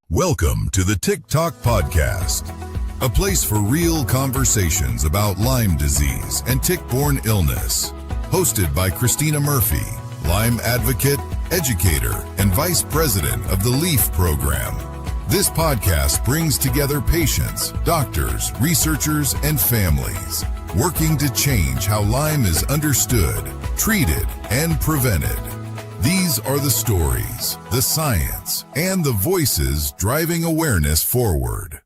Welcome to the TikTok Podcast, a place for real conversations about Lyme disease and tick-borne illness. Hosted by Christina Murphy, Lyme advocate, educator, and vice president of the LEAF program. This podcast brings together patients, doctors, researchers, and families, working to change how Lyme is understood, treated, and prevented. These are the stories, the science, and the voices driving awareness forward.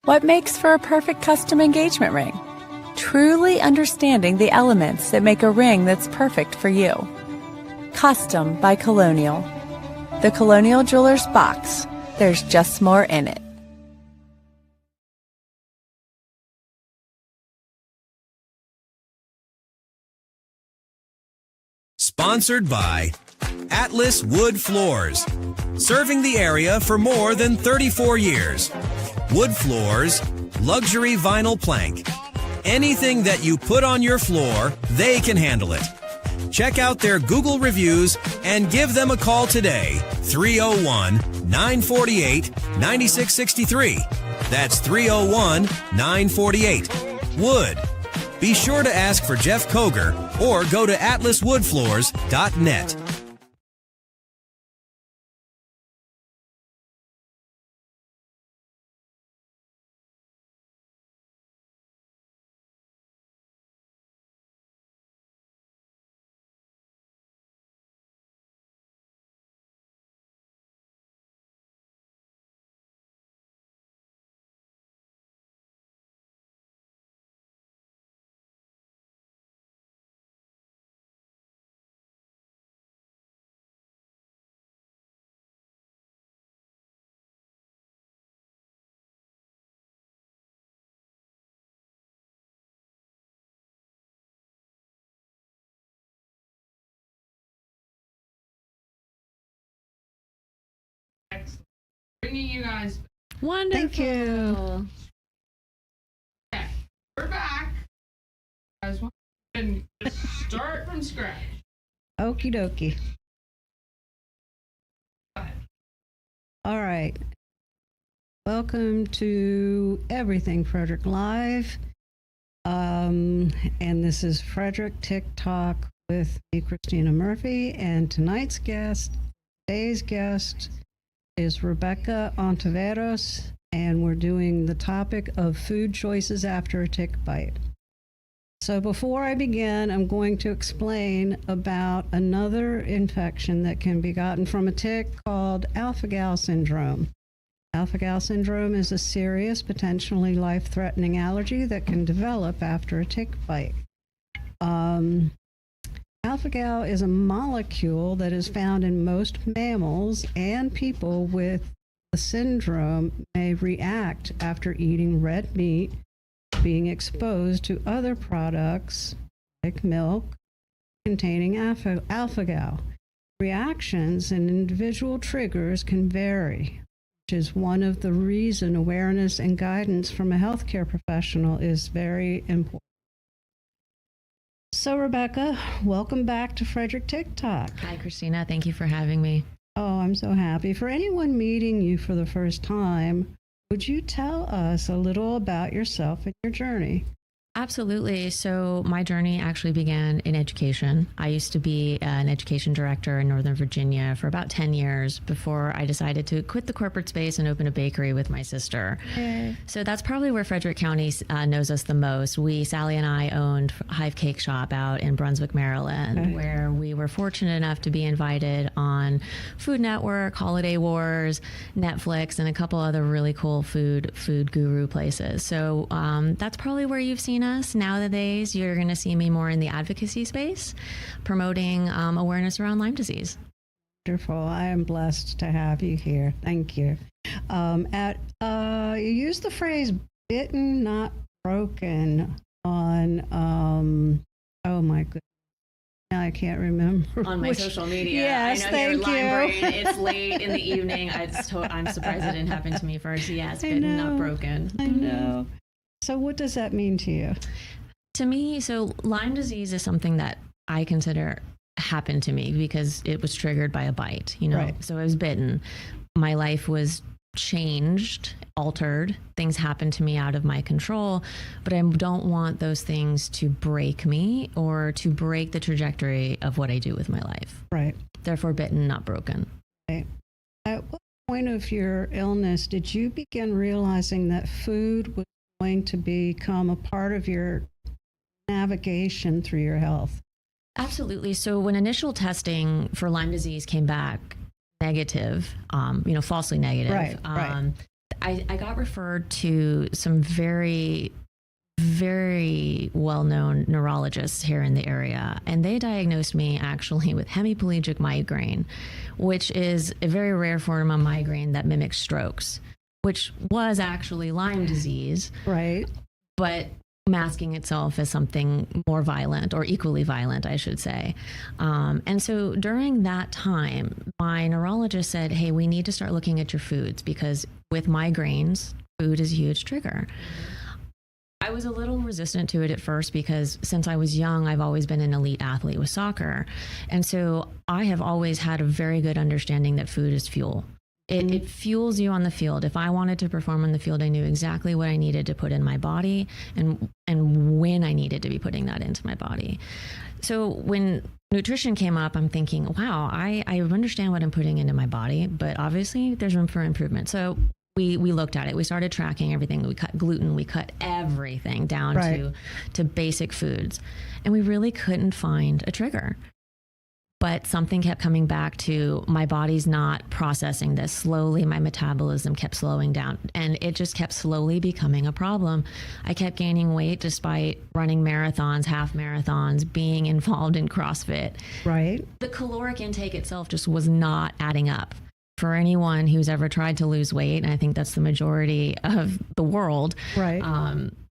What makes for a perfect custom engagement ring? Truly understanding the elements that make a ring that's perfect for you. Custom by Colonial. The Colonial Jewelers box. There's just more in it. Sponsored by Atlas Wood Floors. Serving the area for more than 34 years. Wood floors, luxury vinyl plank. Anything that you put on your floor, they can handle it. Check out their Google reviews and give them a call today. 301-948-9663. That's 301-948. Wood. Be sure to ask for Jeff Koger or go to atlaswoodfloors.net. Bringing you guys. Wonderful. Thank you. Okay, we're back. You guys want to start from scratch. Okie dokie. Go ahead. All right. Welcome to Everything Frederick Live. And this is Frederick TikTok with me, Christina Murphy. And today's guest is Rebekah Ontiveros, and we're doing the topic of food choices after a tick bite. So before I begin, I'm going to explain about another infection that can be gotten from a tick called alpha-gal syndrome. Alpha-gal syndrome is a serious, potentially life-threatening allergy that can develop after a tick bite. Alpha-gal is a molecule that is found in most mammals, and people with the syndrome may react after eating red meat, being exposed to other products like milk containing alpha-gal. Reactions and individual triggers can vary, which is one of the reasons awareness and guidance from a healthcare professional is very important. So, Rebekah, welcome back to Frederick TikTok. Hi, Christina. Thank you for having me. Oh, I'm so happy. For anyone meeting you for the first time, would you tell us a little about yourself and your journey? Absolutely. So my journey actually began in education. I used to be an education director in Northern Virginia for about 10 years before I decided to quit the corporate space and open a bakery with my sister. Yay. So that's probably where Frederick County knows us the most. Sally and I owned Hive Cake Shop out in Brunswick, Maryland, where we were fortunate enough to be invited on Food Network, Holiday Wars, Netflix, and a couple other really cool food guru places. So that's probably where you've seen us. Nowadays, you're going to see me more in the advocacy space, promoting awareness around Lyme disease. Wonderful. I am blessed to have you here. Thank you. You used the phrase bitten, not broken on, oh my goodness. Now I can't remember. On my social media. Yes, I know thank you're Lyme you. brain. It's late in the evening. I'm surprised it didn't happen to me first. Yes, bitten, not broken. I know. So what does that mean to you? To me, so Lyme disease is something that I consider happened to me because it was triggered by a bite, Right. So I was bitten. My life was changed, altered. Things happened to me out of my control, but I don't want those things to break me or to break the trajectory of what I do with my life. Right. Therefore, bitten, not broken. Right. At what point of your illness did you begin realizing that food was going to become a part of your navigation through your health? Absolutely. So when initial testing for Lyme disease came back negative, falsely negative, Right. I got referred to some very, very well-known neurologists here in the area, and they diagnosed me actually with hemiplegic migraine, which is a very rare form of migraine that mimics strokes, which was actually Lyme disease, Right. but masking itself as something more violent, or equally violent, I should say. And so during that time, my neurologist said, hey, we need to start looking at your foods, because with migraines, food is a huge trigger. I was a little resistant to it at first, because since I was young, I've always been an elite athlete with soccer. And so I have always had a very good understanding that food is fuel. It fuels you on the field. If I wanted to perform on the field, I knew exactly what I needed to put in my body, and when I needed to be putting that into my body. So when nutrition came up, I'm thinking, wow, I understand what I'm putting into my body, but obviously there's room for improvement. So we looked at it. We started tracking everything. We cut gluten. We cut everything down to basic foods. And we really couldn't find a trigger. But something kept coming back to, my body's not processing this. Slowly, my metabolism kept slowing down, and it just kept slowly becoming a problem. I kept gaining weight despite running marathons, half marathons, being involved in CrossFit. Right. The caloric intake itself just was not adding up. For anyone who's ever tried to lose weight, and I think that's the majority of the world, Right.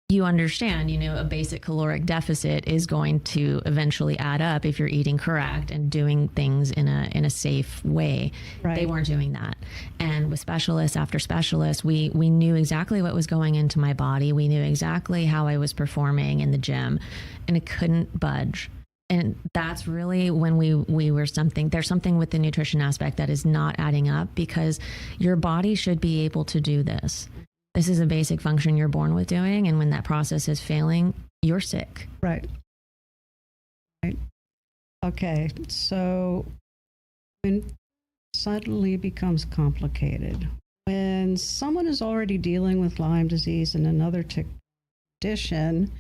You understand, a basic caloric deficit is going to eventually add up if you're eating correct and doing things in a safe way. Right. They weren't doing that. And with specialists after specialists, we knew exactly what was going into my body. We knew exactly how I was performing in the gym, and it couldn't budge. And that's really when we were there's something with the nutrition aspect that is not adding up, because your body should be able to do this. This is a basic function you're born with doing, and when that process is failing, you're sick. Right. Right. Okay. So when it suddenly becomes complicated, when someone is already dealing with Lyme disease and another tick condition,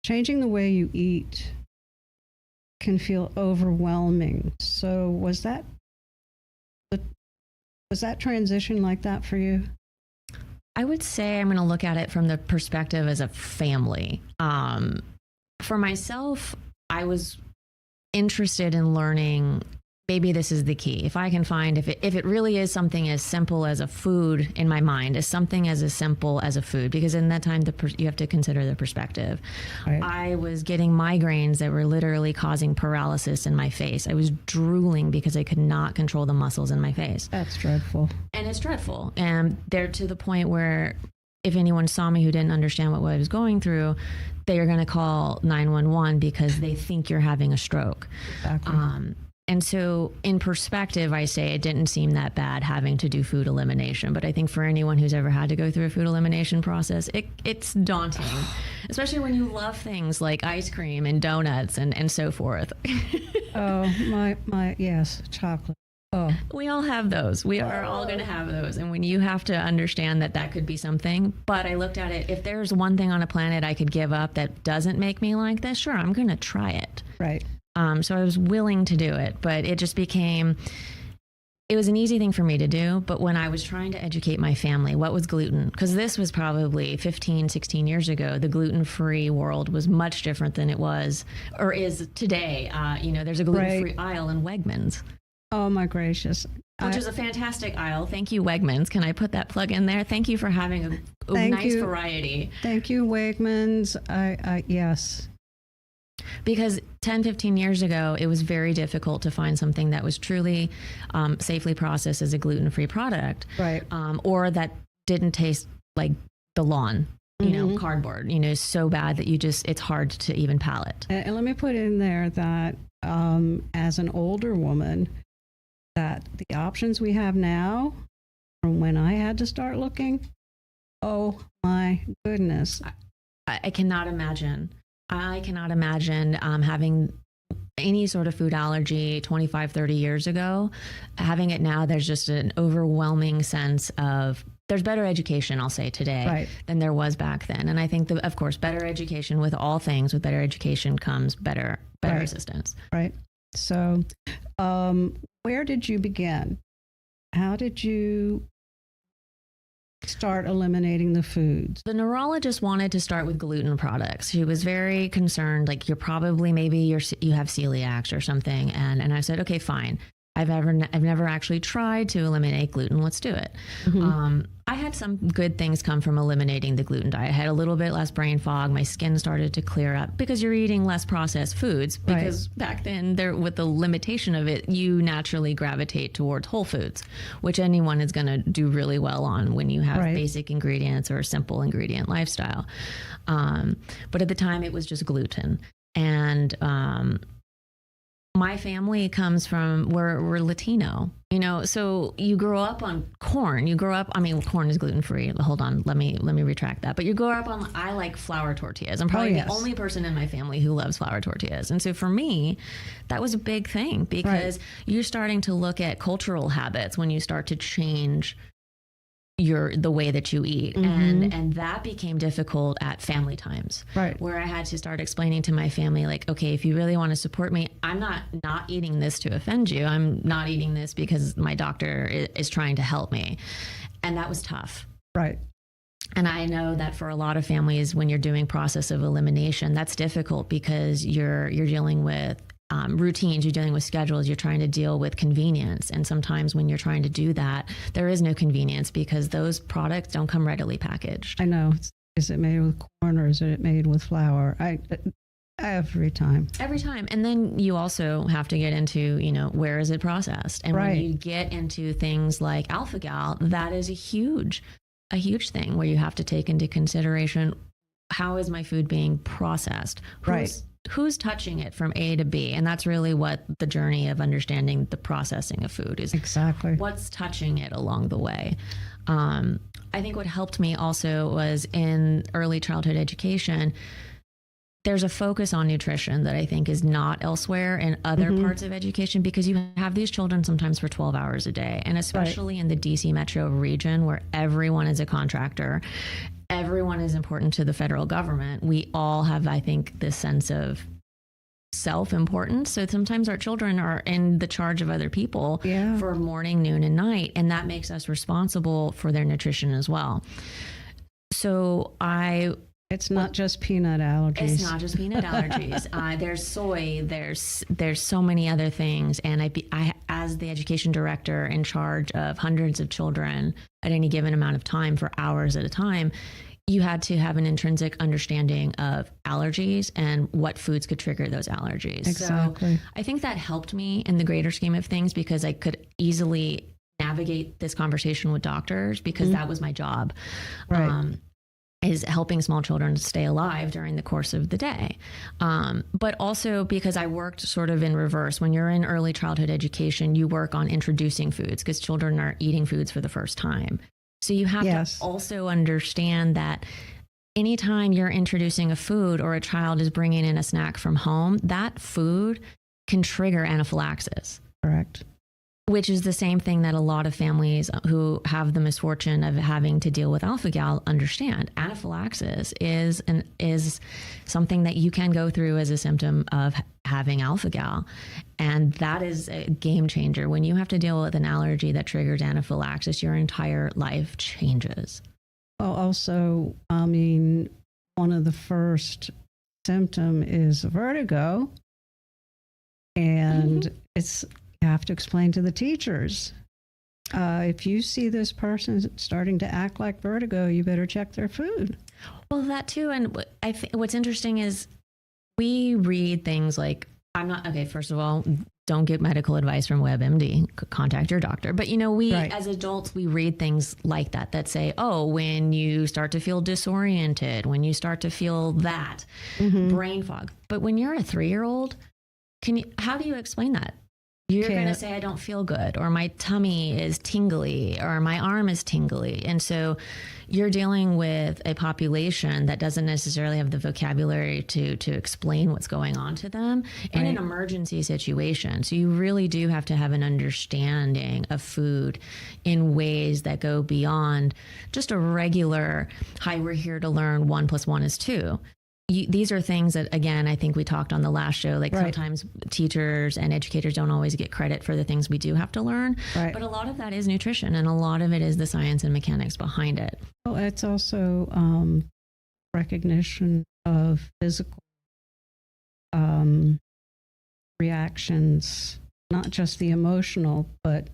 changing the way you eat can feel overwhelming. So was that transition like that for you? I would say I'm going to look at it from the perspective as a family. For myself, I was interested in learning, maybe this is the key. If I can find, if it really is something as simple as a food in my mind, as something as simple as a food, because in that time, you have to consider the perspective. Right. I was getting migraines that were literally causing paralysis in my face. I was drooling because I could not control the muscles in my face. That's dreadful. And it's dreadful. And they're to the point where if anyone saw me who didn't understand what I was going through, they are going to call 911 because they think you're having a stroke. Exactly. And so in perspective, I say it didn't seem that bad having to do food elimination. But I think for anyone who's ever had to go through a food elimination process, it's daunting, especially when you love things like ice cream and donuts and so forth. Oh, my, yes, chocolate. Oh, We all have those. We are all going to have those. And when you have to understand that could be something, but I looked at it, if there's one thing on a planet I could give up that doesn't make me like this, sure, I'm going to try it. right. So I was willing to do it, but it just became, it was an easy thing for me to do. But when I was trying to educate my family, what was gluten? Because this was probably 15, 16 years ago. The gluten-free world was much different than it was or is today. There's a gluten-free aisle in Wegmans. Oh, my gracious. Which is a fantastic aisle. Thank you, Wegmans. Can I put that plug in there? Thank you for having a nice variety. Thank you, Wegmans. Yes. Because 10, 15 years ago, it was very difficult to find something that was truly safely processed as a gluten-free product. Right. Or that didn't taste like the lawn, cardboard, so bad that it's hard to even palate. And let me put in there that as an older woman, that the options we have now from when I had to start looking, oh my goodness. I cannot imagine. I cannot imagine having any sort of food allergy 25, 30 years ago. Having it now, there's just an overwhelming sense of, there's better education, I'll say today, than there was back then. And I think, of course, better education with all things, with better education comes better assistance. Right. So where did you begin? How did you start eliminating the foods? The neurologist wanted to start with gluten products. She was very concerned, like, you have celiac or something. And I said, okay, fine. I've never actually tried to eliminate gluten. Let's do it. I had some good things come from eliminating the gluten diet. I had a little bit less brain fog. My skin started to clear up because you're eating less processed foods. Because back then, with the limitation of it, you naturally gravitate towards whole foods, which anyone is going to do really well on when you have basic ingredients or a simple ingredient lifestyle. But at the time, it was just gluten. And my family comes from, we're Latino, so you grow up on corn. Corn is gluten-free. Hold on, let me retract that. But you grow up on, I like flour tortillas. I'm probably the only person in my family who loves flour tortillas. And so for me, that was a big thing because you're starting to look at cultural habits when you start to change the way that you eat. And that became difficult at family times, where I had to start explaining to my family, like, okay, if you really want to support me, I'm not eating this to offend you. I'm not eating this because my doctor is trying to help me. And that was tough. Right. And I know that for a lot of families, when you're doing process of elimination, that's difficult because you're dealing with routines, you're dealing with schedules, you're trying to deal with convenience. And sometimes when you're trying to do that, there is no convenience because those products don't come readily packaged. I know. Is it made with corn or is it made with flour? Every time. And then you also have to get into, where is it processed? And when you get into things like alpha-gal, that is a huge thing where you have to take into consideration, how is my food being processed? Who's touching it from A to B? And that's really what the journey of understanding the processing of food is. Exactly. What's touching it along the way. I think what helped me also was in early childhood education, there's a focus on nutrition that I think is not elsewhere in other parts of education because you have these children sometimes for 12 hours a day. And especially in the DC metro region where everyone is a contractor, everyone is important to the federal government. We all have, I think, this sense of self-importance. So sometimes our children are in the charge of other people for morning, noon, and night. And that makes us responsible for their nutrition as well. So it's not just peanut allergies. It's not just peanut allergies. There's soy. There's so many other things. And I, as the education director in charge of hundreds of children at any given amount of time for hours at a time, you had to have an intrinsic understanding of allergies and what foods could trigger those allergies. Exactly. So I think that helped me in the greater scheme of things because I could easily navigate this conversation with doctors because that was my job. Is helping small children stay alive during the course of the day. But also because I worked sort of in reverse. When you're in early childhood education, you work on introducing foods because children are eating foods for the first time. So you have to also understand that anytime you're introducing a food or a child is bringing in a snack from home, that food can trigger anaphylaxis. Correct. Which is the same thing that a lot of families who have the misfortune of having to deal with alpha-gal understand. Anaphylaxis is something that you can go through as a symptom of having alpha-gal. And that is a game changer. When you have to deal with an allergy that triggers anaphylaxis, your entire life changes. Well, also, one of the first symptom is vertigo. And you have to explain to the teachers, if you see this person starting to act like vertigo, you better check their food. Well, that too. And I think what's interesting is we read things like, first of all, don't get medical advice from WebMD, contact your doctor. But, we as adults, we read things like that say, when you start to feel disoriented, when you start to feel that, brain fog. But when you're a 3-year-old, how do you explain that? You're going to say, I don't feel good, or my tummy is tingly, or my arm is tingly. And so you're dealing with a population that doesn't necessarily have the vocabulary to explain what's going on to them in an emergency situation. So you really do have to have an understanding of food in ways that go beyond just a regular, hi, we're here to learn 1 + 1 is 2. these are things that, again, I think we talked on the last show, like sometimes teachers and educators don't always get credit for the things we do have to learn. Right. But a lot of that is nutrition, and a lot of it is the science and mechanics behind it. Well, it's also recognition of physical reactions, not just the emotional, but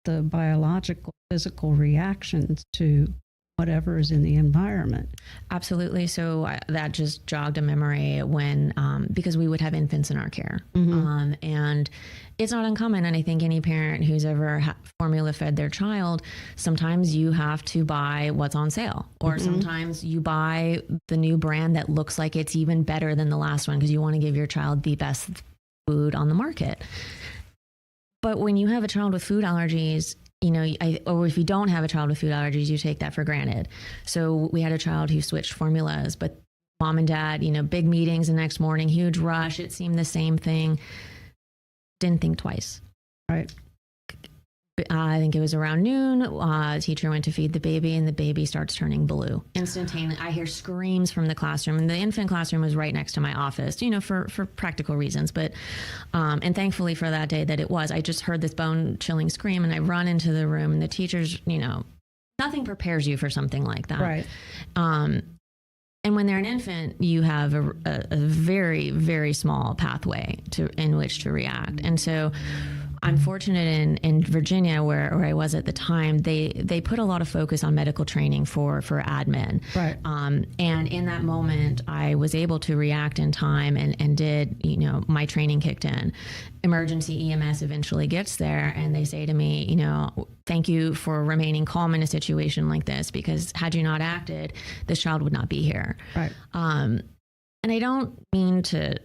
the biological, physical reactions to whatever is in the environment. Absolutely. So that just jogged a memory when, because we would have infants in our care. And it's not uncommon. And I think any parent who's ever formula fed their child, sometimes you have to buy what's on sale, or sometimes you buy the new brand that looks like it's even better than the last one because you want to give your child the best food on the market. But when you have a child with food allergies, you know, or if you don't have a child with food allergies, you take that for granted. So we had a child who switched formulas, but mom and dad, you know, big meetings the next morning, huge rush. It seemed the same thing. Didn't think twice. Right. I think it was around noon. Teacher went to feed the baby, and the baby starts turning blue. Instantaneously, I hear screams from the classroom, and the infant classroom was right next to my office, you know, for practical reasons. But, and thankfully for that day that it was, I just heard this bone-chilling scream, and I run into the room, and the teachers, you know, nothing prepares you for something like that. Right. And when they're an infant, you have a very, very small pathway in which to react. And so I'm fortunate in Virginia, where I was at the time, they put a lot of focus on medical training for admin. Right. And in that moment, I was able to react in time and did, you know, my training kicked in. Emergency EMS eventually gets there, and they say to me, you know, thank you for remaining calm in a situation like this, because had you not acted, this child would not be here. Right. And I don't mean to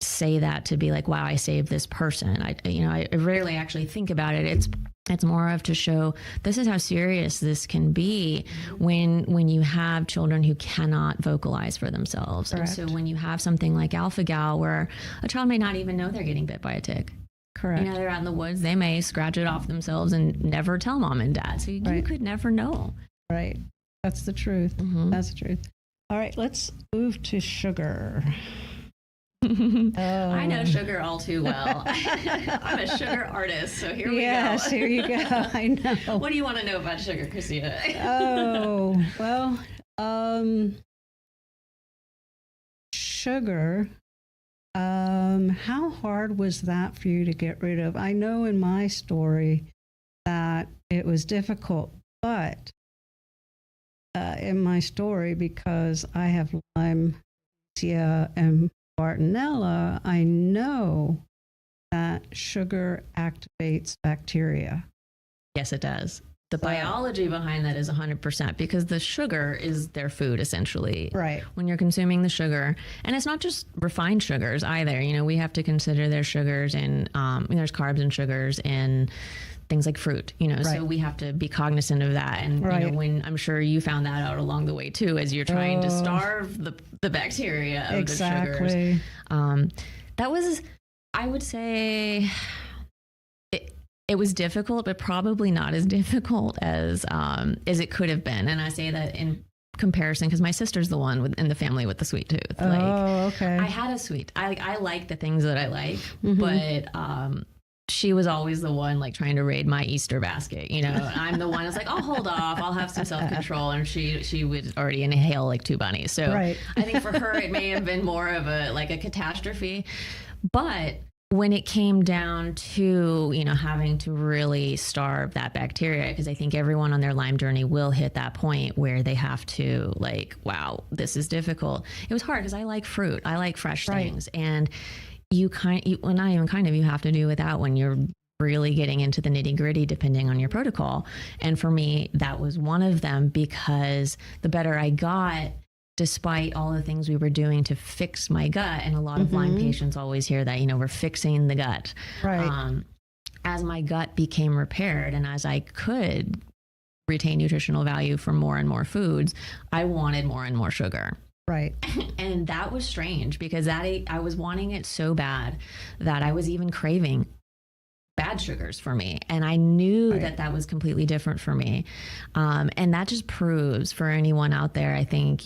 say that to be like, wow, I saved this person. I rarely actually think about it. It's more of to show this is how serious this can be when you have children who cannot vocalize for themselves. Correct. And so when you have something like alpha-gal, where a child may not even know they're getting bit by a tick. Correct. You know, they're out in the woods, they may scratch it off themselves and never tell mom and dad. So you could never know. Right. That's the truth. That's the truth. All right, let's move to sugar. I know sugar all too well. I'm a sugar artist, so here we go. Yes, here you go. I know. What do you want to know about sugar, Christina? Sugar. How hard was that for you to get rid of? I know in my story that it was difficult, but in my story, because I have Lyme, and Bartonella, I know that sugar activates bacteria. Yes, it does. The biology behind that is 100%, because the sugar is their food, essentially. Right. When you're consuming the sugar, and it's not just refined sugars either. You know, we have to consider there's sugars and there's carbs and sugars in things like fruit, you know, so we have to be cognizant of that. And, you know, when I'm sure you found that out along the way too, as you're trying to starve the bacteria of the sugars. That was, I would say, it was difficult, but probably not as difficult as it could have been. And I say that in comparison because my sister's the one in the family with the sweet tooth. Okay. I had a sweet. I like the things that I like, but she was always the one like trying to raid my Easter basket. You know, I'm the one that's like, I'll hold off. I'll have some self-control. And she would already inhale like 2 bunnies. So I think for her, it may have been more of a catastrophe. But when it came down to, you know, having to really starve that bacteria, because I think everyone on their Lyme journey will hit that point where they have to like, wow, this is difficult. It was hard because I like fruit. I like fresh things. And you have to do without when you're really getting into the nitty gritty, depending on your protocol. And for me, that was one of them, because the better I got, despite all the things we were doing to fix my gut, and a lot of Lyme patients always hear that, you know, we're fixing the gut. Right. As my gut became repaired and as I could retain nutritional value from more and more foods, I wanted more and more sugar. Right. And that was strange because I was wanting it so bad that I was even craving bad sugars for me. And I knew that was completely different for me. And that just proves for anyone out there, I think,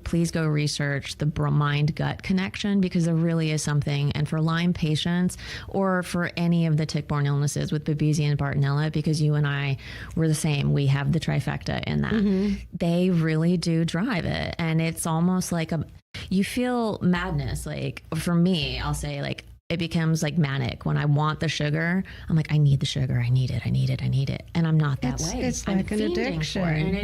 please go research the mind-gut connection, because there really is something. And for Lyme patients, or for any of the tick-borne illnesses with Babesia and Bartonella, because you and I were the same, we have the trifecta in that. They really do drive it. And it's almost like you feel madness. Like for me, I'll say like, it becomes like manic when I want the sugar. I'm like, I need the sugar. I need it. I need it. I need it. And I'm not that way. It's I'm like an addiction. For it. And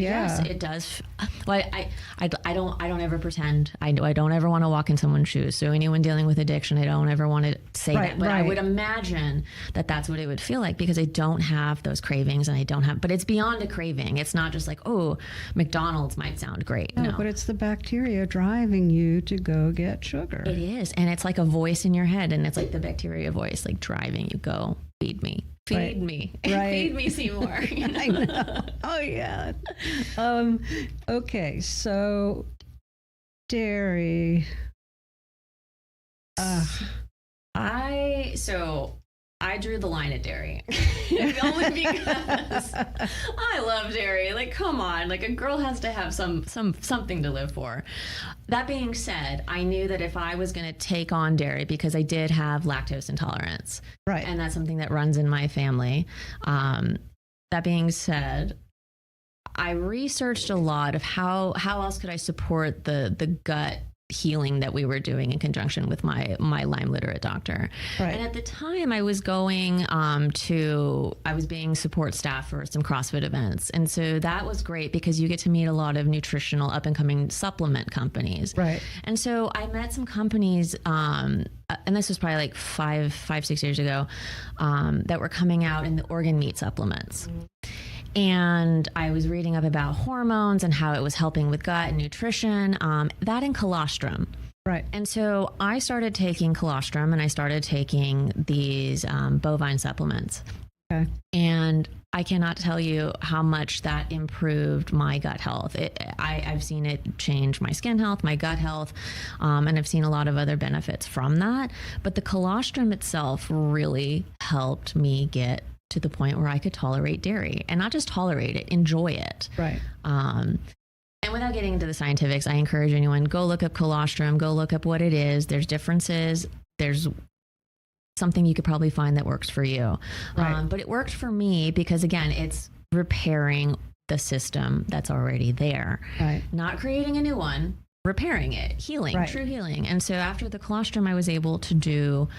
it does. Well, I don't ever pretend. I don't ever want to walk in someone's shoes. So anyone dealing with addiction, I don't ever want to say that. But I would imagine that that's what it would feel like, because I don't have those cravings, and but it's beyond a craving. It's not just like, oh, McDonald's might sound great. No, but it's the bacteria driving you to go get sugar. It is. And it's like a voice in your head, and it's like the bacteria voice, like driving you, go feed me, feed me, feed me, Seymour. I know. Oh yeah. Okay, so dairy. I drew the line at dairy. Only because I love dairy. Like, come on. Like, a girl has to have something to live for. That being said, I knew that if I was going to take on dairy, because I did have lactose intolerance. Right. And that's something that runs in my family. That being said, I researched a lot of how else could I support the gut healing that we were doing in conjunction with my Lyme literate doctor. Right. And at the time I was going I was being support staff for some CrossFit events. And so that was great, because you get to meet a lot of nutritional up and coming supplement companies. Right. And so I met some companies, and this was probably like 5-6 years ago, that were coming out in the organ meat supplements. And I was reading up about hormones and how it was helping with gut and nutrition, that and colostrum. Right. And so I started taking colostrum, and I started taking these bovine supplements. Okay. And I cannot tell you how much that improved my gut health. I've seen it change my skin health, my gut health, and I've seen a lot of other benefits from that. But the colostrum itself really helped me get to the point where I could tolerate dairy, and not just tolerate it, enjoy it. Right. And without getting into the scientifics, I encourage anyone, go look up colostrum, go look up what it is. There's differences. There's something you could probably find that works for you. Right. But it worked for me because, again, it's repairing the system that's already there. Right. Not creating a new one, repairing it, healing, right. True healing. And so after the colostrum, I was able to do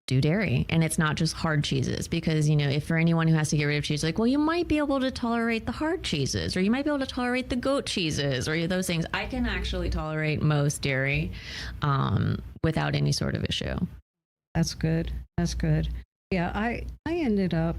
dairy. And it's not just hard cheeses, because, if for anyone who has to get rid of cheese, like, well, you might be able to tolerate the hard cheeses, or you might be able to tolerate the goat cheeses, or those things. I can actually tolerate most dairy without any sort of issue. That's good. That's good. Yeah, I ended up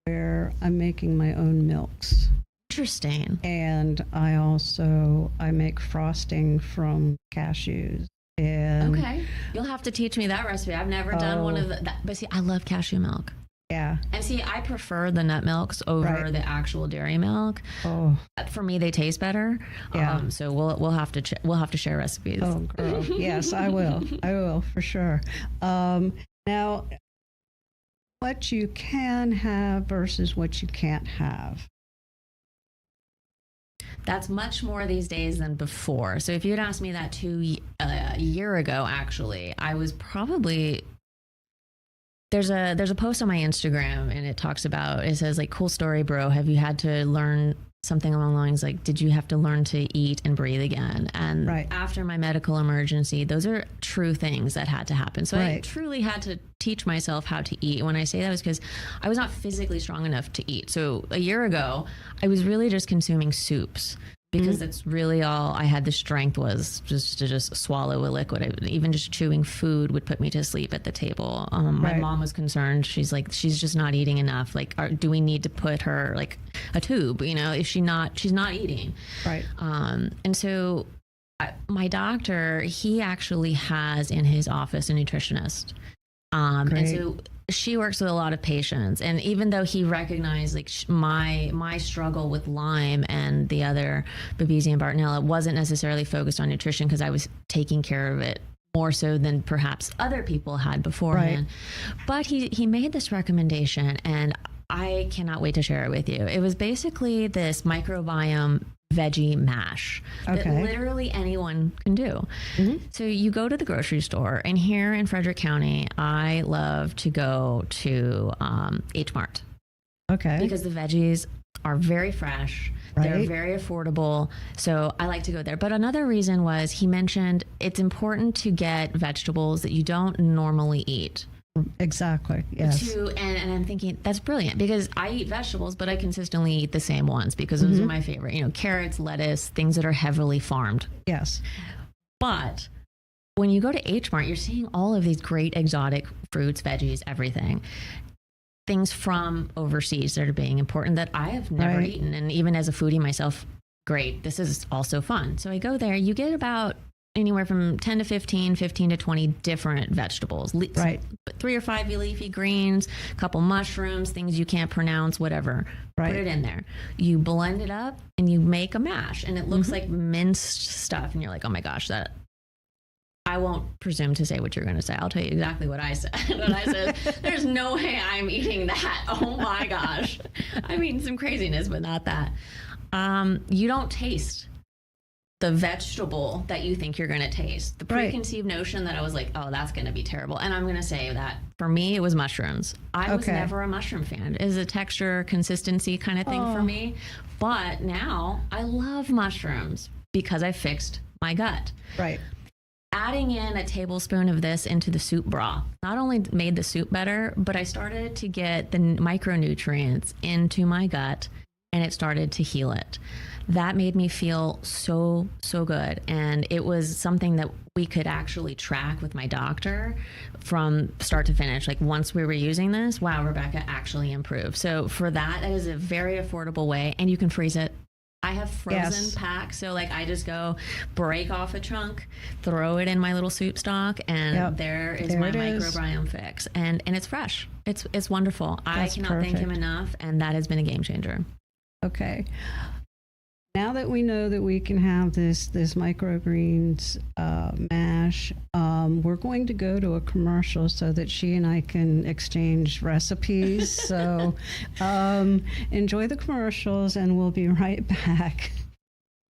where I'm making my own milks. Interesting. And I make frosting from cashews. And okay, you'll have to teach me that recipe. I've never done one of that. But see, I love cashew milk. Yeah. And see, I prefer the nut milks over the actual dairy milk. Oh. For me, they taste better. Yeah. So we'll have to share recipes. Oh, girl. Yes, I will. I will for sure. Now, what you can have versus what you can't have. That's much more these days than before. So if you had asked me that a year ago, actually, I was probably... There's a post on my Instagram, and it says like, cool story, bro. Have you had to learn something along the lines like, did you have to learn to eat and breathe again? And after my medical emergency, those are true things that had to happen. So I truly had to teach myself how to eat. When I say that, was because I was not physically strong enough to eat. So a year ago, I was really just consuming soups, because that's really all I had the strength was just to swallow a liquid. Even just chewing food would put me to sleep at the table. My mom was concerned. She's like, she's just not eating enough. Like, do we need to put her like a tube? Is she's not eating. Right. And so my doctor, he actually has in his office a nutritionist. And so she works with a lot of patients, and even though he recognized like my struggle with Lyme and the other Babesia and Bartonella wasn't necessarily focused on nutrition, because I was taking care of it more so than perhaps other people had beforehand. But he made this recommendation, and I cannot wait to share it with you. It was basically this microbiome veggie mash that literally anyone can do. So you go to the grocery store, and here in Frederick County, I love to go to H Mart. Because the veggies are very fresh. They're very affordable. So I like to go there. But another reason was he mentioned it's important to get vegetables that you don't normally eat. Exactly. Yes. And I'm thinking that's brilliant because I eat vegetables, but I consistently eat the same ones because those are my favorite. You know, carrots, lettuce, things that are heavily farmed. Yes. But when you go to H Mart, you're seeing all of these great exotic fruits, veggies, everything. Things from overseas that are being important that I have never eaten. And even as a foodie myself, great. This is also fun. So I go there. You get about anywhere from 10 to 15 to 20 different vegetables. 3 or 5 leafy greens, a couple mushrooms, things you can't pronounce, whatever. Put it in there. You blend it up and you make a mash, and it looks like minced stuff. And you're like, oh my gosh, that. I won't presume to say what you're going to say. I'll tell you exactly what I said. There's no way I'm eating that. Oh my gosh. I'm eating some craziness, but not that. You don't taste the vegetable that you think you're going to taste. The preconceived notion that I was like, oh, that's going to be terrible. And I'm going to say that for me, it was mushrooms. I was never a mushroom fan. It's a texture, consistency kind of thing for me. But now I love mushrooms because I fixed my gut. Adding in a tablespoon of this into the soup broth not only made the soup better, but I started to get the micronutrients into my gut, and it started to heal it. That made me feel so good. And it was something that we could actually track with my doctor from start to finish. Like once we were using this, wow, Rebekah actually improved. So for that is a very affordable way, and you can freeze it. I have frozen packs, so like I just go break off a chunk, throw it in my little soup stock, and there is my microbiome fix. And it's fresh. It's wonderful. I cannot thank him enough, and that has been a game changer. Okay. Now that we know that we can have this microgreens mash, we're going to go to a commercial so that she and I can exchange recipes. So enjoy the commercials, and we'll be right back.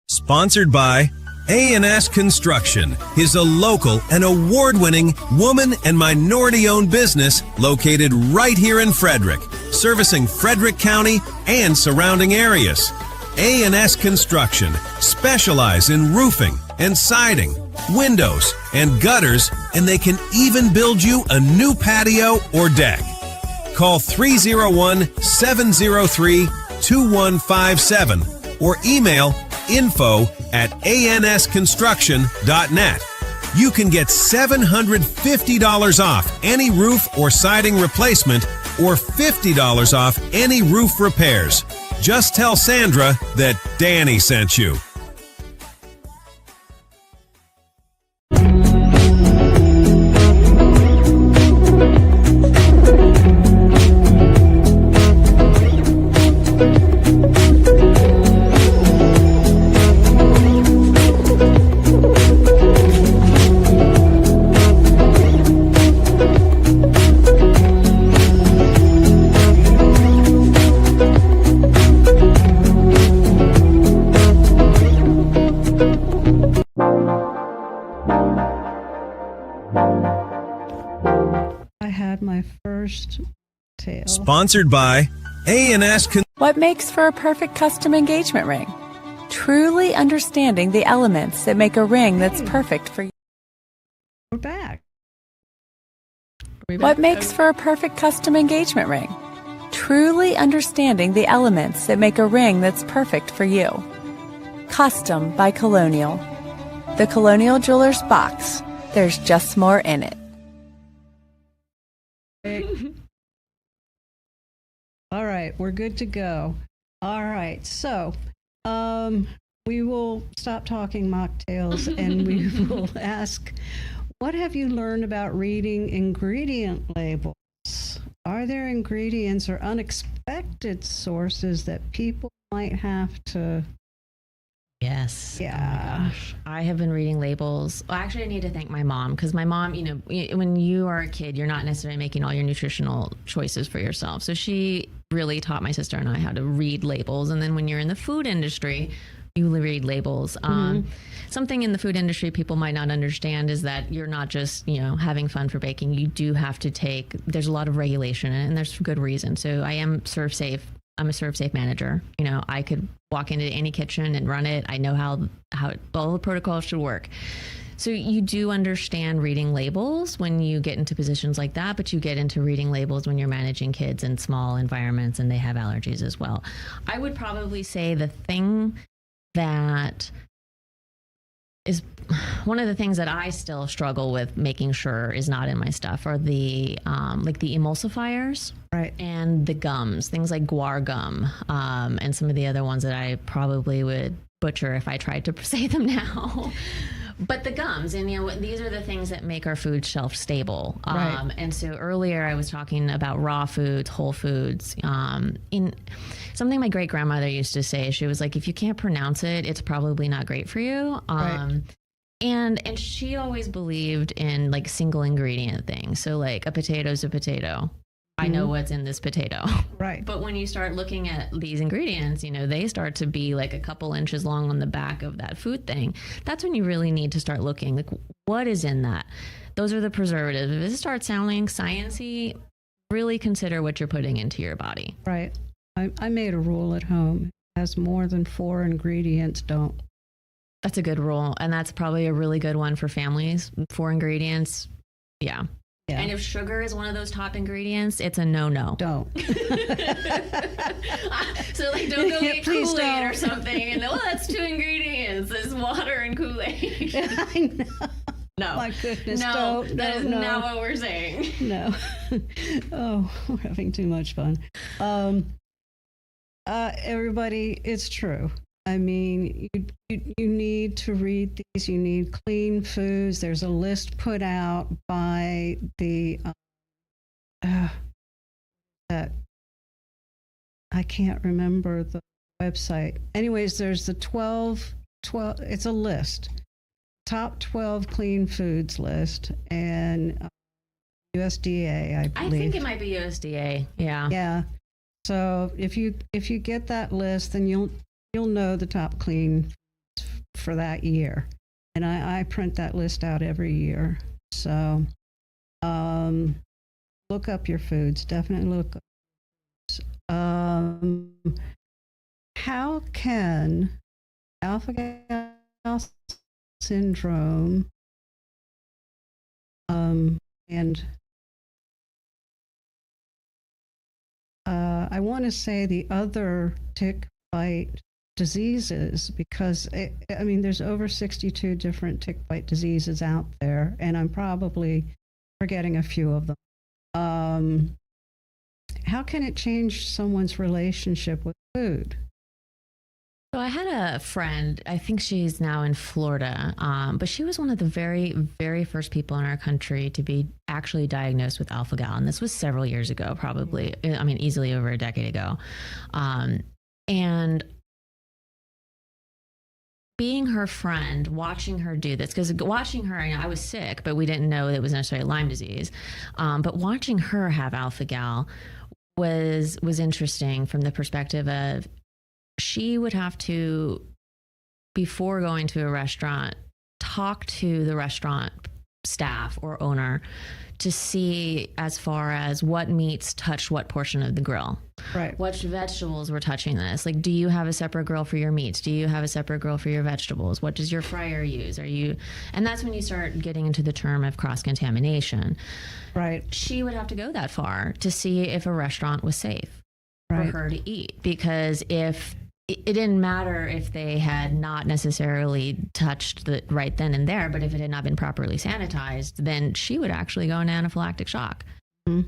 Sponsored by A&S Construction is a local and award-winning woman and minority-owned business located right here in Frederick, servicing Frederick County and surrounding areas. A&S Construction specialize in roofing and siding, windows and gutters, and they can even build you a new patio or deck. Call 301-703-2157 or email info@ansconstruction.net. You can get $750 off any roof or siding replacement or $50 off any roof repairs. Just tell Sandra that Danny sent you. I had my first tail. Sponsored by A&S. What makes for a perfect custom engagement ring? Truly understanding the elements that make a ring that's perfect for you. We're back. What makes for a perfect custom engagement ring? Truly understanding the elements that make a ring that's perfect for you. Custom by Colonial. The Colonial Jewelers box. There's just more in it. All right, we're good to go. All right, so we will stop talking mocktails and we will ask, what have you learned about reading ingredient labels? Are there ingredients or unexpected sources that people might have to Yes. Yeah. Oh my gosh. I have been reading labels. Well, actually, I need to thank my mom, because my mom, when you are a kid, you're not necessarily making all your nutritional choices for yourself. So she really taught my sister and I how to read labels. And then when you're in the food industry, you read labels. Something in the food industry people might not understand is that you're not just, having fun for baking. You do have to there's a lot of regulation in it, and there's good reason. So I am Serve Safe. I'm a Serve Safe manager. I could walk into any kitchen and run it. I know how all the protocols should work. So you do understand reading labels when you get into positions like that, but you get into reading labels when you're managing kids in small environments and they have allergies as well. I would probably say the thing that is one of the things that I still struggle with making sure is not in my stuff are the like the emulsifiers, Right. and the gums, things like guar gum, and some of the other ones that I probably would butcher if I tried to say them now. But the gums, and these are the things that make our food shelf stable. Right. And so earlier I was talking about raw foods, whole foods. In something my great grandmother used to say, she was like, if you can't pronounce it, it's probably not great for you. Right. And she always believed in like single ingredient things. So like a potato's a potato. I know what's in this potato. Right. But when you start looking at these ingredients, they start to be like a couple inches long on the back of that food thing. That's when you really need to start looking, like, what is in that? Those are the preservatives. If it starts sounding sciencey, really consider what you're putting into your body. Right. I made a rule at home. It has more than 4 ingredients, don't. That's a good rule. And that's probably a really good one for families. 4 ingredients. Yeah. Yeah. And if sugar is one of those top ingredients, it's a no-no. Don't. So like, don't go get Please Kool-Aid don't. or something. And that's 2 ingredients. It's water and Kool-Aid. I know. No. My goodness. No, Don't. that is No. not what we're saying. No. Oh, we're having too much fun. Everybody, it's true. I mean, you need to read these. You need clean foods. There's a list put out by the that I can't remember the website. Anyways, there's the 12. It's a list. Top 12 clean foods list, and USDA, I believe. I think it might be USDA. Yeah. Yeah. So if you get that list, then you'll know the top clean for that year. And I print that list out every year. So look up your foods. Definitely look up foods. How can alpha-gal syndrome and I want to say the other tick bite diseases, because there's over 62 different tick bite diseases out there, and I'm probably forgetting a few of them. How can it change someone's relationship with food? So I had a friend, I think she's now in Florida, but she was one of the very, very first people in our country to be actually diagnosed with alpha-gal. And this was several years ago, probably, easily over a decade ago. And being her friend, watching her do this, because watching her, I was sick, but we didn't know it was necessarily Lyme disease. But watching her have alpha-gal was interesting from the perspective of, she would have to, before going to a restaurant, talk to the restaurant staff or owner to see as far as what meats touched what portion of the grill. Right. What vegetables were touching this? Like, do you have a separate grill for your meats? Do you have a separate grill for your vegetables? What does your fryer use? And that's when you start getting into the term of cross-contamination. Right. She would have to go that far to see if a restaurant was safe Right. for her to eat, because if it didn't matter if they had not necessarily touched the right then and there, but if it had not been properly sanitized, then she would actually go into anaphylactic shock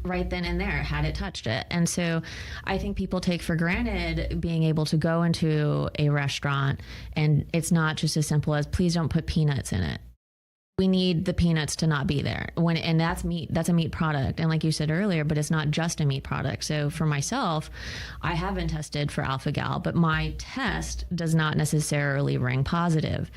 right then and there had it touched it. And so I think people take for granted being able to go into a restaurant and it's not just as simple as, please don't put peanuts in it. we need the peanuts to not be there and that's meat. That's a meat product. And like you said earlier, but it's not just a meat product. So for myself, I have been tested for alpha gal, but my test does not necessarily ring positive.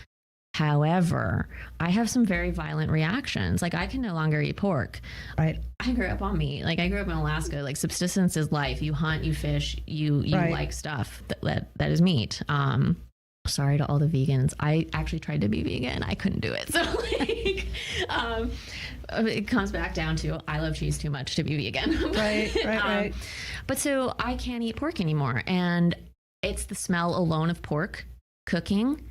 However, I have some very violent reactions. Like I can no longer eat pork. Right. I grew up on meat. Like I grew up in Alaska. Like subsistence is life. You hunt, you fish, you Right. like stuff that is meat. Sorry to all the vegans. I actually tried to be vegan. I couldn't do it. So like, it comes back down to I love cheese too much to be vegan. Right. But so I can't eat pork anymore. And it's the smell alone of pork cooking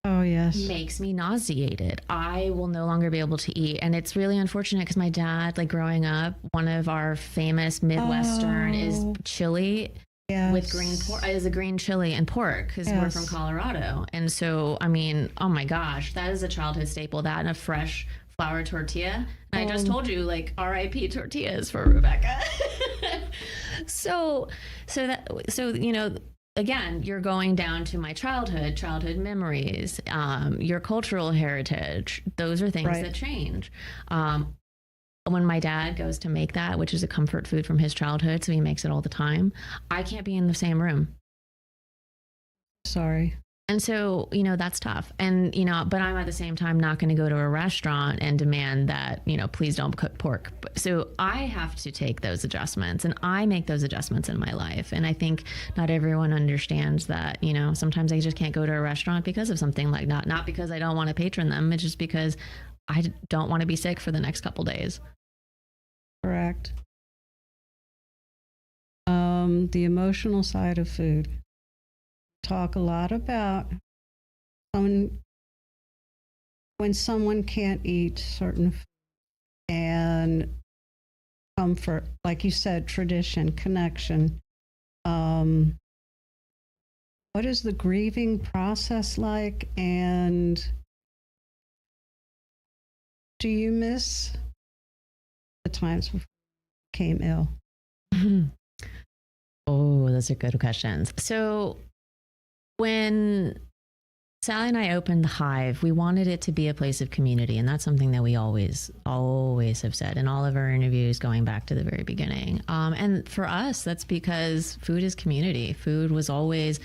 Oh, yes. makes me nauseated. I will no longer be able to eat. And it's really unfortunate because my dad, like growing up, one of our famous Midwestern is chili. Yes. With green pork, is a green chili and pork because we're Yes. from Colorado. And so, I mean, oh my gosh, that is a childhood staple, that and a fresh flour tortilla. And I just told you, like, RIP tortillas for Rebekah. So, you know, again, you're going down to my childhood memories, your cultural heritage. Those are things Right. that change. When my dad goes to make that, which is a comfort food from his childhood, so he makes it all the time, I can't be in the same room. Sorry. And so, you know, that's tough. And, you know, but I'm at the same time not going to go to a restaurant and demand that, you know, please don't cook pork. So I have to take those adjustments, and I make those adjustments in my life. And I think not everyone understands that, you know, sometimes I just can't go to a restaurant because of something like that. Not because I don't want to patron them. It's just because I don't want to be sick for the next couple days. Correct. The emotional side of food. Talk a lot about when someone can't eat certain food and comfort, like you said, tradition, connection. What is the grieving process like, and do you miss the times before you became ill? Oh, those are good questions. So when Sally and I opened the Hive, we wanted it to be a place of community. And that's something that we always have said in all of our interviews going back to the very beginning. And for us, that's because food is community. Food was always,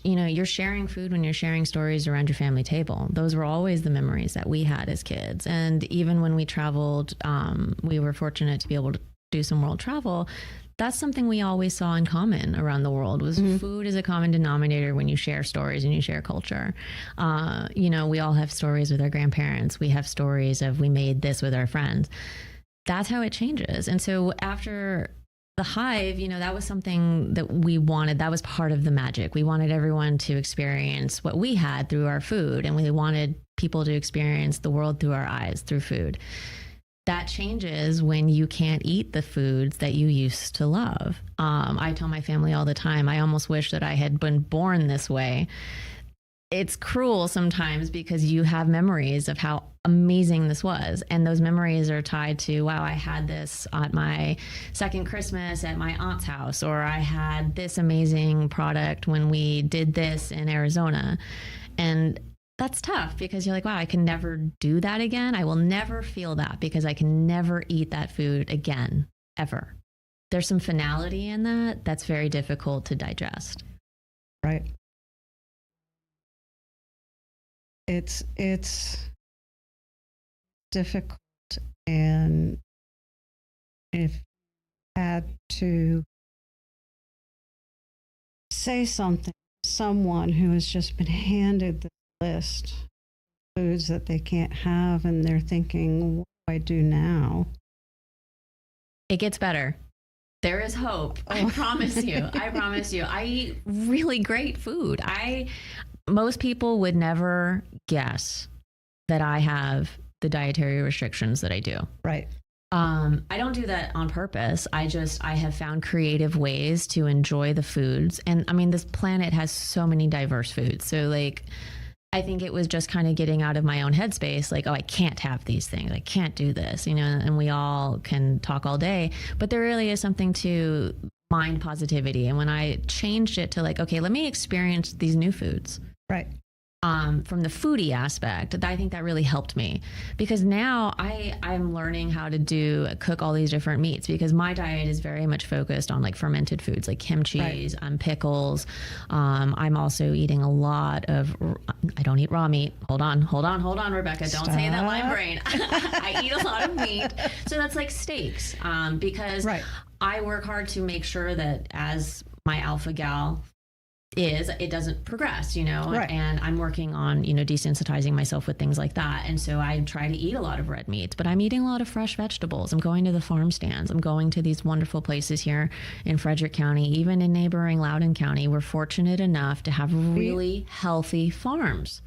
you know, you're sharing food when you're sharing stories around your family table. Those were always the memories that we had as kids. And even when we traveled, we were fortunate to be able to do some world travel. That's something we always saw in common around the world was food is a common denominator when you share stories and you share culture. You know, we all have stories with our grandparents. We have stories of we made this with our friends. That's how it changes. And so after the Hive, you know, that was something that we wanted. That was part of the magic. We wanted everyone to experience what we had through our food. And we wanted people to experience the world through our eyes, through food. That changes when you can't eat the foods that you used to love. I tell my family all the time, I almost wish that I had been born this way. It's cruel sometimes because you have memories of how amazing this was. And those memories are tied to, wow, I had this at my second Christmas at my aunt's house, or I had this amazing product when we did this in Arizona. And that's tough because you're like, wow, I can never do that again. I will never feel that because I can never eat that food again, ever. There's some finality in that that's very difficult to digest. Right. It's difficult, and if you had to say something to someone who has just been handed the list of foods that they can't have, and they're thinking, what do I do now? It gets better. There is hope. I promise you. I promise you. I eat really great food. Most people would never guess that I have the dietary restrictions that I do. Right. I don't do that on purpose. I have found creative ways to enjoy the foods. And I mean, this planet has so many diverse foods. So like, I think it was just kind of getting out of my own headspace, like, oh, I can't have these things. I can't do this, you know, and we all can talk all day, but there really is something to mind positivity. And when I changed it to like, okay, let me experience these new foods. Right. from the foodie aspect, I think that really helped me, because now I'm learning how to cook all these different meats, because my diet is very much focused on like fermented foods like kimchi, pickles. I'm also eating a lot of, I don't eat raw meat. Hold on, Rebekah. Don't say that Lyme brain. I eat a lot of meat. So that's like steaks, because I work hard to make sure that as my alpha gal it doesn't progress, and I'm working on, desensitizing myself with things like that. And so I try to eat a lot of red meats, but I'm eating a lot of fresh vegetables. I'm going to the farm stands. I'm going to these wonderful places here in Frederick County, even in neighboring Loudoun County. We're fortunate enough to have really healthy farms.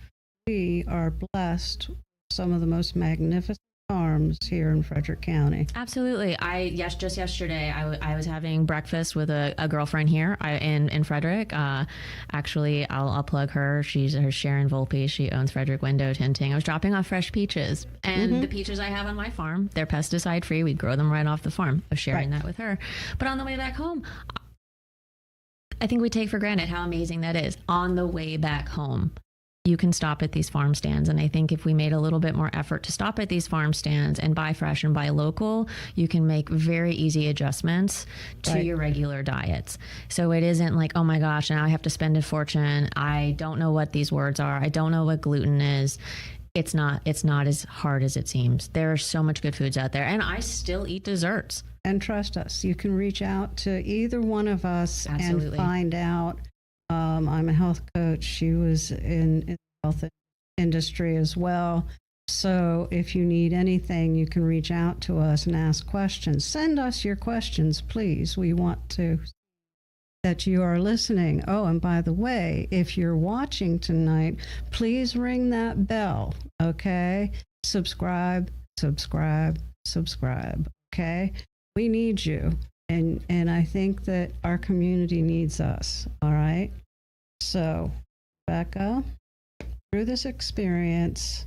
We are blessed with some of the most magnificent farms here in Frederick County. Absolutely. Just yesterday, I was having breakfast with a girlfriend here in Frederick. Actually, I'll plug her. She's Sharon Volpe. She owns Frederick Window Tinting. I was dropping off fresh peaches, and the peaches I have on my farm, they're pesticide free. We grow them right off the farm. I was sharing that with her. But on the way back home, I think we take for granted how amazing that is. On the way back home, you can stop at these farm stands. And I think if we made a little bit more effort to stop at these farm stands and buy fresh and buy local, you can make very easy adjustments to your regular diets. So it isn't like, oh my gosh, now I have to spend a fortune. I don't know what these words are. I don't know what gluten is. It's not as hard as it seems. There are so much good foods out there, and I still eat desserts. And trust us, you can reach out to either one of us and find out. I'm a health coach. She was in the health industry as well. So if you need anything, you can reach out to us and ask questions. Send us your questions, please. We want to that you are listening. Oh, and by the way, if you're watching tonight, please ring that bell, okay? Subscribe. Okay? We need you. And I think that our community needs us, all right? So, Rebekah, through this experience,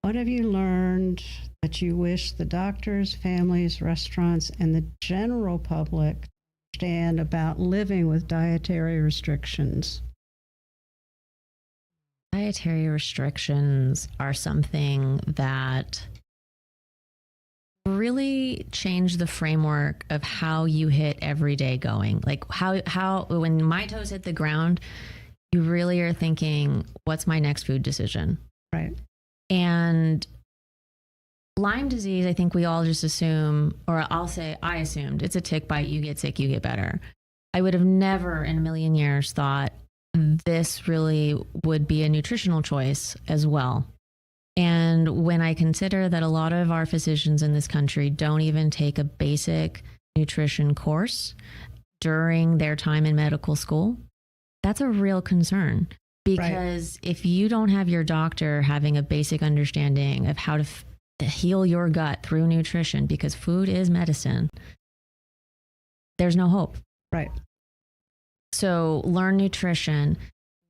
what have you learned that you wish the doctors, families, restaurants, and the general public understand about living with dietary restrictions? Dietary restrictions are something that really change the framework of how you hit every day going. Like how when my toes hit the ground, you really are thinking, what's my next food decision? Right. And Lyme disease, I think we all just assume, or I'll say I assumed, it's a tick bite, you get sick, you get better. I would have never in a million years thought this really would be a nutritional choice as well. And when I consider that a lot of our physicians in this country don't even take a basic nutrition course during their time in medical school, that's a real concern. Because if you don't have your doctor having a basic understanding of how to heal your gut through nutrition, because food is medicine, there's no hope. Right. So learn nutrition.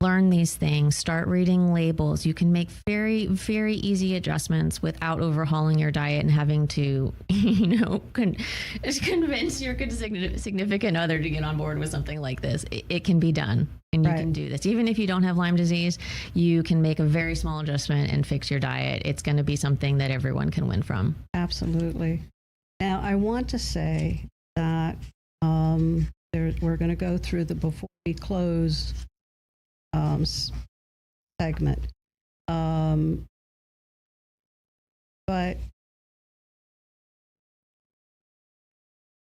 Learn these things, start reading labels. You can make very, very easy adjustments without overhauling your diet and having to, convince your significant other to get on board with something like this. It can be done, and you can do this. Even if you don't have Lyme disease, you can make a very small adjustment and fix your diet. It's going to be something that everyone can win from. Absolutely. Now, I want to say that we're going to go through the before we close segment. But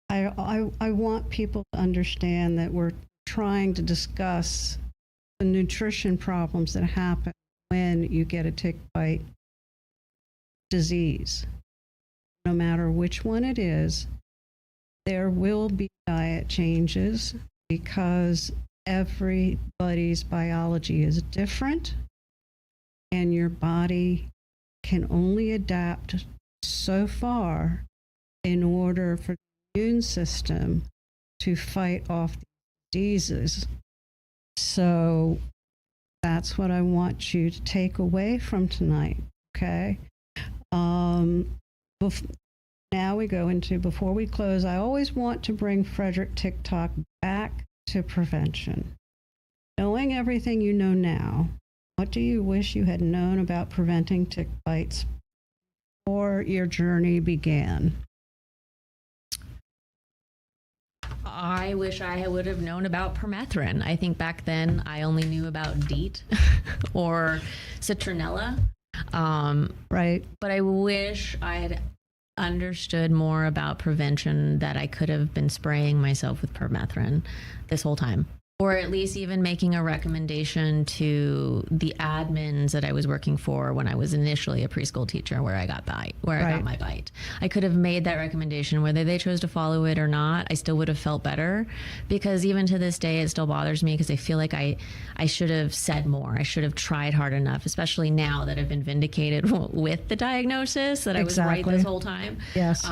I want people to understand that we're trying to discuss the nutrition problems that happen when you get a tick bite disease. No matter which one it is, there will be diet changes because everybody's biology is different, and your body can only adapt so far in order for the immune system to fight off diseases. So that's what I want you to take away from tonight, okay? Now we go into, before we close, I always want to bring Frederick Tick Talk back to prevention. Knowing everything you know now, what do you wish you had known about preventing tick bites before your journey began? I wish I would have known about permethrin. I think back then I only knew about DEET or citronella. Right. But I wish I had understood more about prevention, that I could have been spraying myself with permethrin this whole time. Or at least even making a recommendation to the admins that I was working for when I was initially a preschool teacher, where I got I got my bite. I could have made that recommendation. Whether they chose to follow it or not, I still would have felt better, because even to this day, it still bothers me, because I feel like I should have said more. I should have tried hard enough, especially now that I've been vindicated with the diagnosis that I was right this whole time. Yes.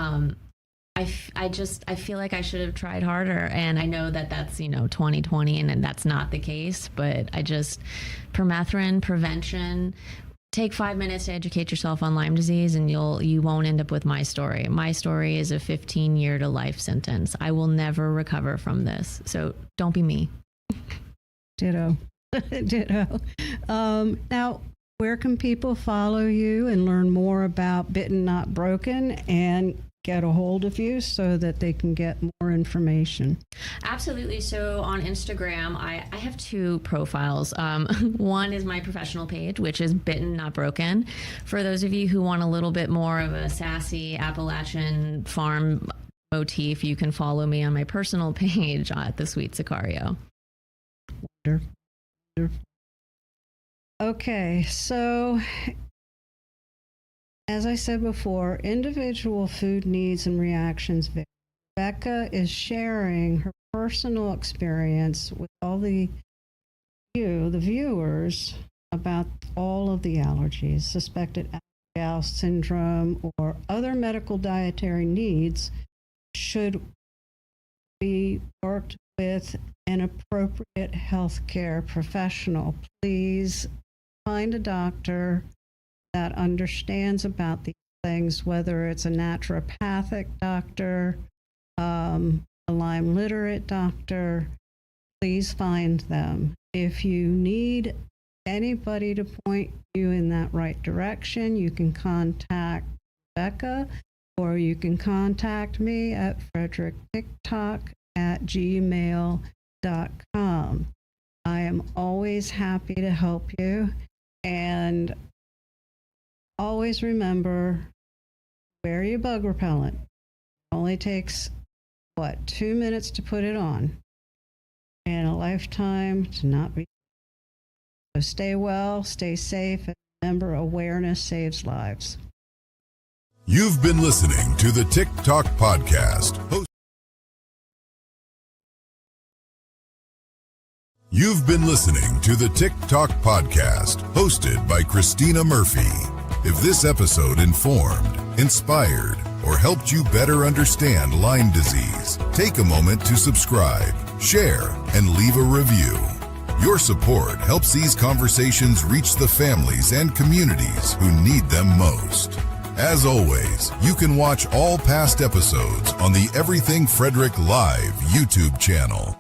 I feel like I should have tried harder, and I know that that's 2020 and that's not the case, but permethrin prevention. Take 5 minutes to educate yourself on Lyme disease, and you won't end up with my story. My story is a 15-year to life sentence. I will never recover from this, so don't be me. Ditto. Ditto. Now, where can people follow you and learn more about Bitten Not Broken and get a hold of you so that they can get more information? Absolutely. So on Instagram, I have 2 profiles. One is my professional page, which is Bitten Not Broken. For those of you who want a little bit more of a sassy Appalachian farm motif, you can follow me on my personal page at The Sweet Sicario. Wonderful. Okay, so as I said before, individual food needs and reactions vary. Rebekah is sharing her personal experience with all the viewers, about all of the allergies, suspected alpha-gal syndrome, or other medical dietary needs should be worked with an appropriate healthcare professional. Please find a doctor that understands about these things, whether it's a naturopathic doctor, a Lyme literate doctor. Please find them. If you need anybody to point you in that right direction, you can contact Rebekah, or you can contact me at Frederick TikTok@gmail.com. I am always happy to help you, and always remember, wear your bug repellent. It only takes, 2 minutes to put it on, and a lifetime to not be. So stay well, stay safe, and remember, awareness saves lives. You've been listening to the TikTok Podcast. You've been listening to the TikTok Podcast, hosted by Christina Murphy. If this episode informed, inspired, or helped you better understand Lyme disease, take a moment to subscribe, share, and leave a review. Your support helps these conversations reach the families and communities who need them most. As always, you can watch all past episodes on the Everything Frederick Live YouTube channel.